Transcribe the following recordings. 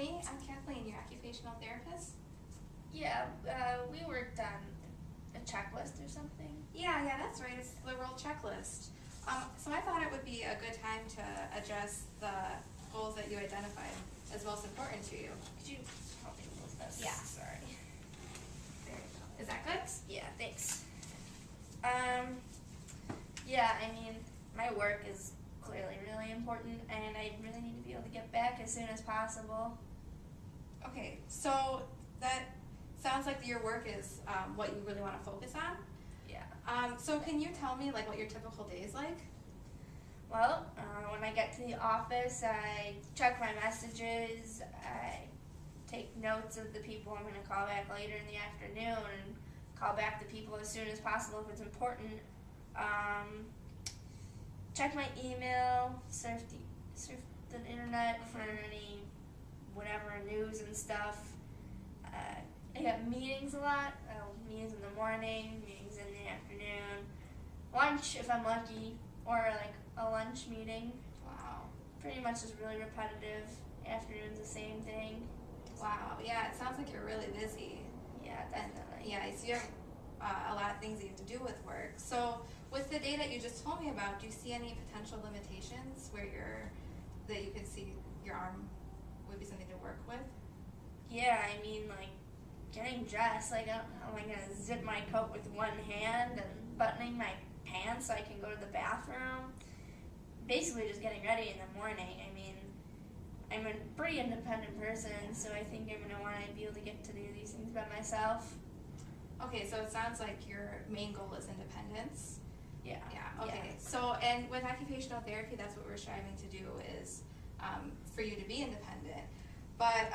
me. I'm Kathleen, your occupational therapist. Yeah, we worked on a checklist or something. Yeah, that's right. It's the role checklist. So I thought it would be a good time to address the goals that you identified as most important to you. Could you help me with this? Yeah. Sorry. There you go. Is that good? Yeah, thanks. Yeah, I mean, my work is clearly really important, and I really need to be able to get back as soon as possible. Okay, so that sounds like your work is what you really want to focus on. Yeah. So can you tell me like what your typical day is like? Well, when I get to the office, I check my messages, I take notes of the people I'm going to call back later in the afternoon, and call back the people as soon as possible if it's important. Check my email, surf the internet for any whatever news and stuff. I have meetings a lot, meetings in the morning, meetings in the afternoon, lunch if I'm lucky, or like a lunch meeting. Wow. Pretty much is really repetitive. Afternoon's the same thing. Wow. Yeah, it sounds like you're really busy. Yeah, definitely. Yeah, so you have a lot of things you have to do with work. So with the day that you just told me about, do you see any potential limitations where that you could see your arm would be something to work with? Yeah, I mean, like, getting dressed, like, am I gonna zip my coat with one hand and buttoning my pants so I can go to the bathroom? Basically just getting ready in the morning. I mean, I'm a pretty independent person, so I think I'm gonna want to be able to get to do these things by myself. Okay, so it sounds like your main goal is independence. Yeah. Yeah, okay. So, and with occupational therapy, that's what we're striving to do is for you to be independent. But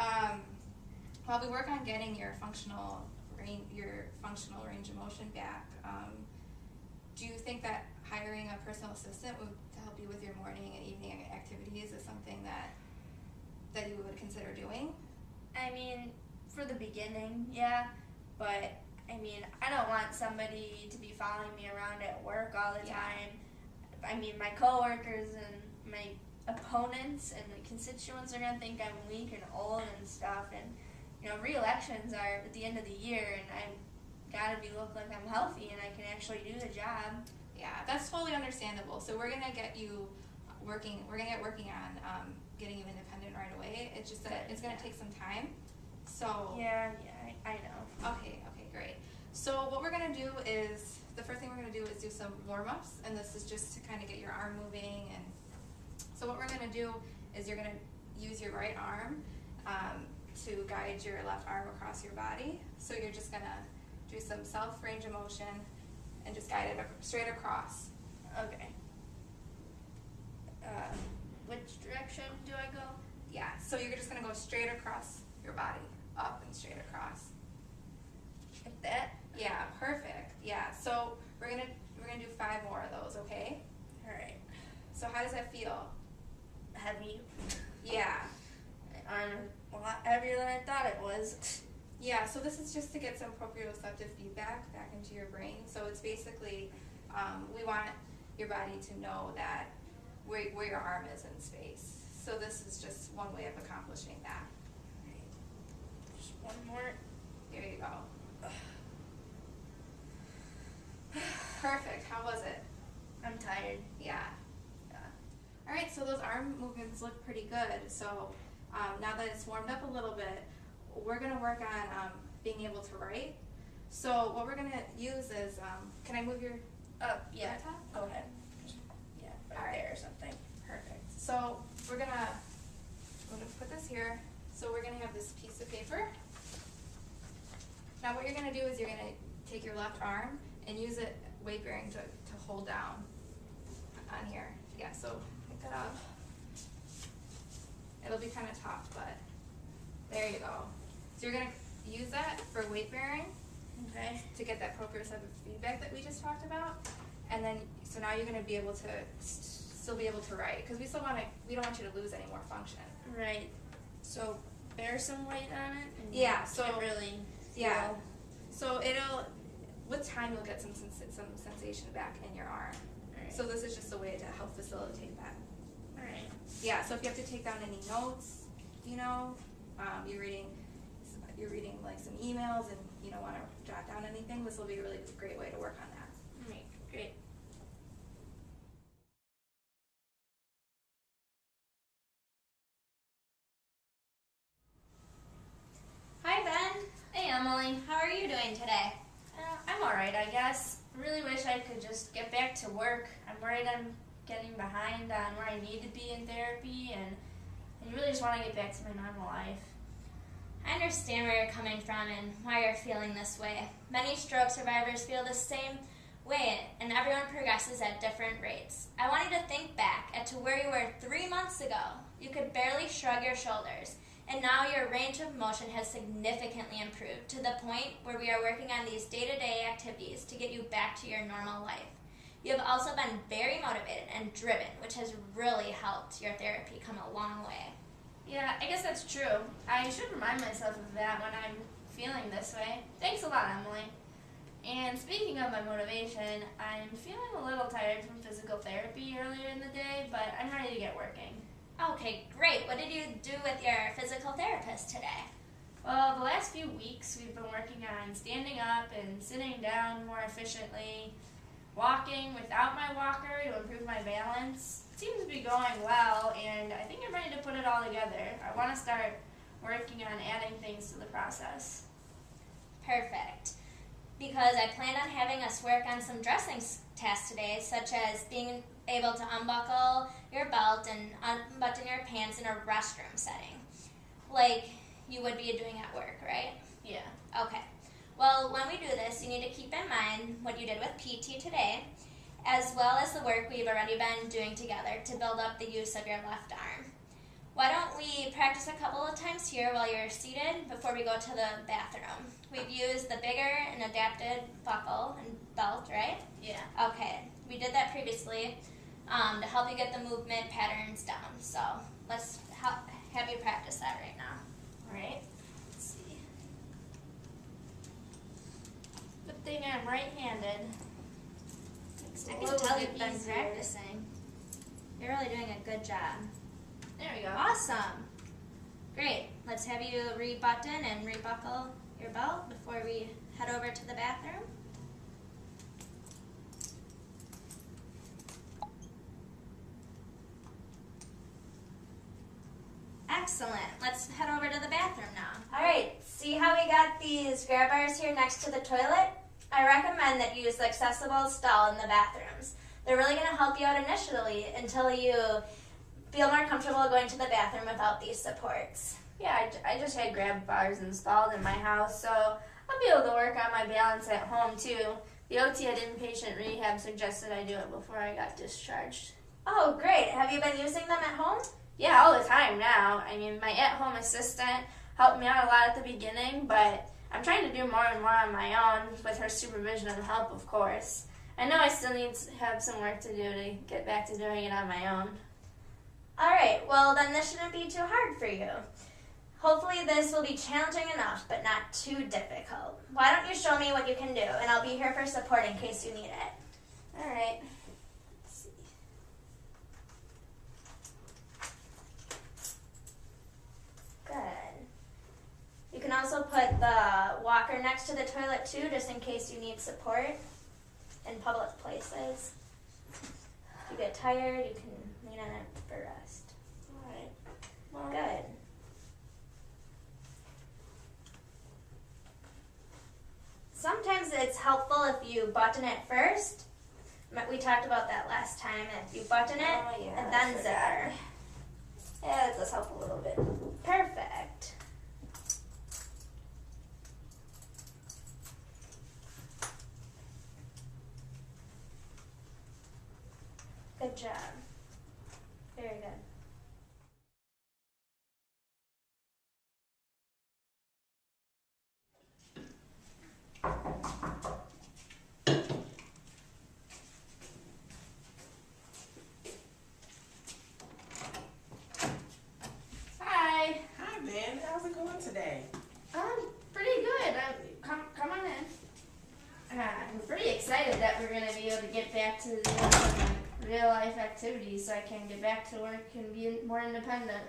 while we work on getting your functional range of motion back, do you think that hiring a personal assistant would help you with your morning and evening activities is something that you would consider doing? I mean, for the beginning, yeah, but I mean, I don't want somebody to be following me around at work all the time. I mean, my coworkers and my opponents and the constituents are gonna think I'm weak and old and stuff. And you know, re-elections are at the end of the year, and I've gotta look like I'm healthy and I can actually do the job. Yeah, that's totally understandable. So we're gonna get you working. We're gonna get working on getting you independent right away. It's just that it's gonna take some time. So Yeah, I know. Okay, great. So what we're gonna do is the first thing we're gonna do is do some warm-ups, and this is just to kind of get your arm moving. And so what we're gonna do is you're gonna use your right arm to guide your left arm across your body. So you're just gonna do some self range of motion and just guide it straight across. Okay. Which direction do I go? Yeah, so you're just gonna go straight across your body, up and straight across. Like that? Yeah, perfect. Yeah, so we're gonna do 5 more of those, okay? All right. So how does that feel? Heavy. Yeah. My arm is a lot heavier than I thought it was. Yeah, so this is just to get some proprioceptive feedback back into your brain. So it's basically, we want your body to know that where your arm is in space. So this is just one way of accomplishing that. Just one more. There you go. Perfect. How was it? I'm tired. Yeah. All right, so those arm movements look pretty good. So now that it's warmed up a little bit, we're gonna work on being able to write. So what we're gonna use is, can I move your Yeah. laptop? Go ahead. Yeah, right All right. there or something. Perfect. So I'm gonna put this here. So we're gonna have this piece of paper. Now what you're gonna do is you're gonna take your left arm and use it weight bearing to hold down on here. Yeah, so pick that up. It'll be kind of tough, but there you go. So you're gonna use that for weight bearing. Okay. To get that proprioceptive feedback that we just talked about. And then, so now you're gonna be able to still be able to write, because we don't want you to lose any more function. Right. So bear some weight on it. And Yeah, so- can't really. Yeah. feel- So with time you'll get some sensation back in your arm. Alright. So this is just a way to help facilitate that. Alright. Yeah, so if you have to take down any notes, you're reading like some emails and you don't want to jot down anything, this will be a really great way to work on that. Right, great. Hi Ben, Hey Emily, how are you doing today? I'm alright I guess. Really wish I could just get back to work. I'm worried I'm getting behind on where I need to be in therapy and I really just want to get back to my normal life. I understand where you're coming from and why you're feeling this way. Many stroke survivors feel the same way and everyone progresses at different rates. I want you to think back at to where you were 3 months ago. You could barely shrug your shoulders. And now your range of motion has significantly improved to the point where we are working on these day-to-day activities to get you back to your normal life. You have also been very motivated and driven, which has really helped your therapy come a long way. Yeah, I guess that's true. I should remind myself of that when I'm feeling this way. Thanks a lot, Emily. And speaking of my motivation, I'm feeling a little tired from physical therapy earlier in the day, but I'm ready to get working. Okay, great. What did you do with your physical therapist today? Well, the last few weeks we've been working on standing up and sitting down more efficiently, walking without my walker to improve my balance. It seems to be going well, and I think I'm ready to put it all together. I want to start working on adding things to the process. Perfect. Because I planned on having us work on some dressing tasks today, such as being able to unbuckle your belt and unbutton your pants in a restroom setting, like you would be doing at work, right? Yeah. Okay. Well, when we do this, you need to keep in mind what you did with PT today, as well as the work we've already been doing together to build up the use of your left arm. Why don't we practice a couple of times here while you're seated before we go to the bathroom? We've used the bigger and adapted buckle and belt, right? Yeah. Okay, we did that previously to help you get the movement patterns down. So let's have you practice that right now. All right. Let's see. Good thing I'm right-handed. Makes it I a can little tell bit you've been easier. practicing. You're really doing a good job. There we go. Awesome. Great. Let's have you rebutton and rebuckle your belt before we head over to the bathroom. Excellent. Let's head over to the bathroom now. All right. See how we got these grab bars here next to the toilet? I recommend that you use the accessible stall in the bathrooms. They're really going to help you out initially until you feel more comfortable going to the bathroom without these supports. Yeah, I just had grab bars installed in my house, so I'll be able to work on my balance at home too. The OT at inpatient rehab suggested I do it before I got discharged. Oh, great. Have you been using them at home? Yeah, all the time now. I mean, my at-home assistant helped me out a lot at the beginning, but I'm trying to do more and more on my own with her supervision and help, of course. I know I still need to have some work to do to get back to doing it on my own. All right. Well, then this shouldn't be too hard for you. Hopefully this will be challenging enough, but not too difficult. Why don't you show me what you can do, and I'll be here for support in case you need it. All right. Let's see. Good. You can also put the walker next to the toilet too, just in case you need support in public places. If you get tired, you can lean on it for rest. All right. Well, Good. Sometimes it's helpful if you button it first. We talked about that last time. If you button it Oh, yeah, and I then forgot. zipper. Yeah, that does help a little bit. Perfect. Good job. Very good. Hi. Hi, Ben. How's it going today? Pretty good. Come on in. I'm pretty excited that we're going to be able to get back to doing some real life activities so I can get back to work and be more independent.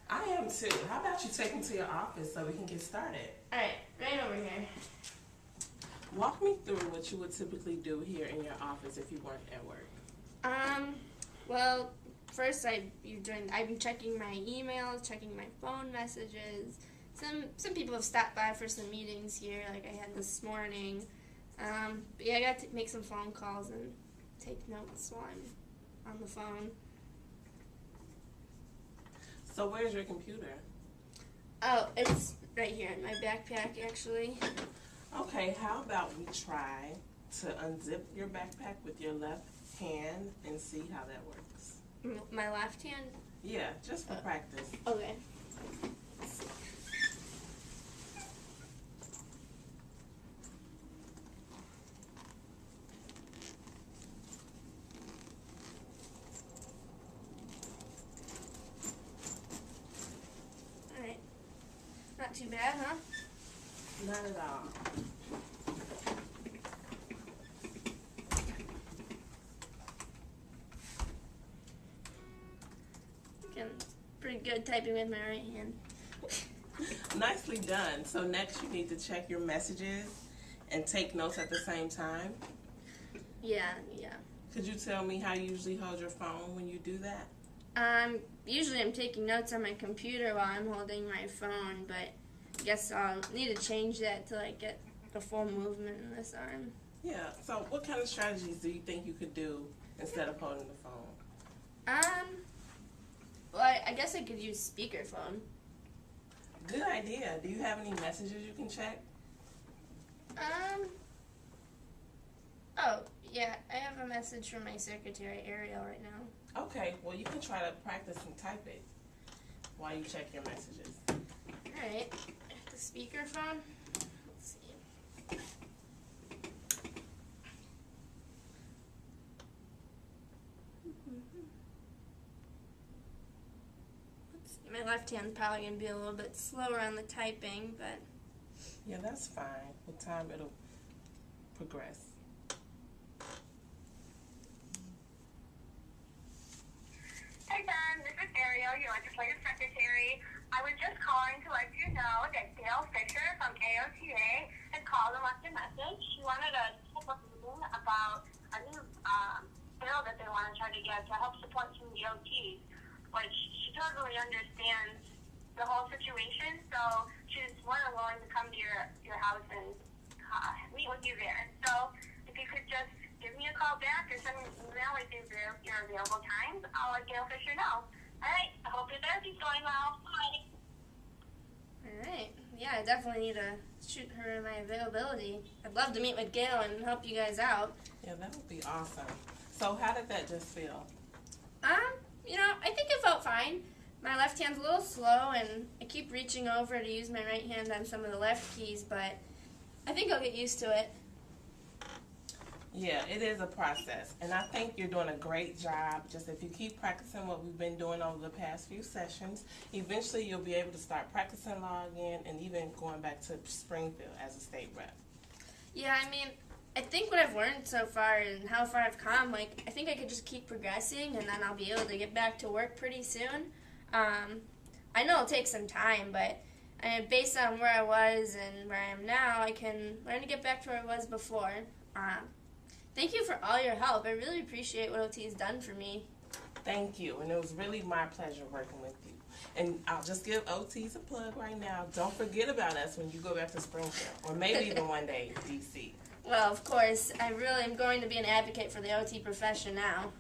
I am too. How about you take me to your office so we can get started? Alright, right over here. Walk me through what you would typically do here in your office if you weren't at work. Well, first I've been checking my emails, checking my phone messages. Some people have stopped by for some meetings here, like I had this morning. But yeah, I got to make some phone calls and take notes while I'm on the phone. So where's your computer? Oh, it's right here in my backpack, actually. Okay, how about we try to unzip your backpack with your left hand and see how that works? My left hand? Yeah, just for practice. Okay. Alright. Not too bad, huh? Not at all. I'm pretty good typing with my right hand. Nicely done. So next you need to check your messages and take notes at the same time. Yeah. Could you tell me how you usually hold your phone when you do that? Usually I'm taking notes on my computer while I'm holding my phone, but I guess I'll need to change that to like get the full movement in this arm. Yeah, so what kind of strategies do you think you could do instead of holding the phone? Well, I guess I could use speakerphone. Good idea. Do you have any messages you can check? Oh, yeah, I have a message from my secretary, Ariel, right now. Okay, well you can try to practice and type it while you check your messages. Alright, the speakerphone. Let's see. My left hand's probably going to be a little bit slower on the typing, but... Yeah, that's fine. With time, it'll progress. Hey Ben, this is Ariel, your legislative secretary. I was just calling to let you know that Dale Fisher from AOTA had called and left a message. She wanted to talk about a new bill that they want to try to get to help support some DOTs, which she totally understands the whole situation, so she's more than willing to come to your house and meet with you there. So if you could just give me a call back or send me an email with your available times, I'll let Gail Fisher know. All right, I hope your therapy's going well. Bye. Alright, yeah, I definitely need to shoot her my availability. I'd love to meet with Gail and help you guys out. Yeah, that would be awesome. So how did that just feel? I think it felt fine. My left hand's a little slow, and I keep reaching over to use my right hand on some of the left keys, but I think I'll get used to it. Yeah, it is a process, and I think you're doing a great job. Just if you keep practicing what we've been doing over the past few sessions, eventually you'll be able to start practicing login and even going back to Springfield as a state rep. Yeah, I think what I've learned so far and how far I've come, I think I could just keep progressing, and then I'll be able to get back to work pretty soon. I know it'll take some time, but based on where I was and where I am now, I can learn to get back to where I was before. Thank you for all your help. I really appreciate what OT has done for me. Thank you, and it was really my pleasure working with you. And I'll just give OTs a plug right now. Don't forget about us when you go back to Springfield, or maybe even one day DC. Well, of course, I really am going to be an advocate for the OT profession now.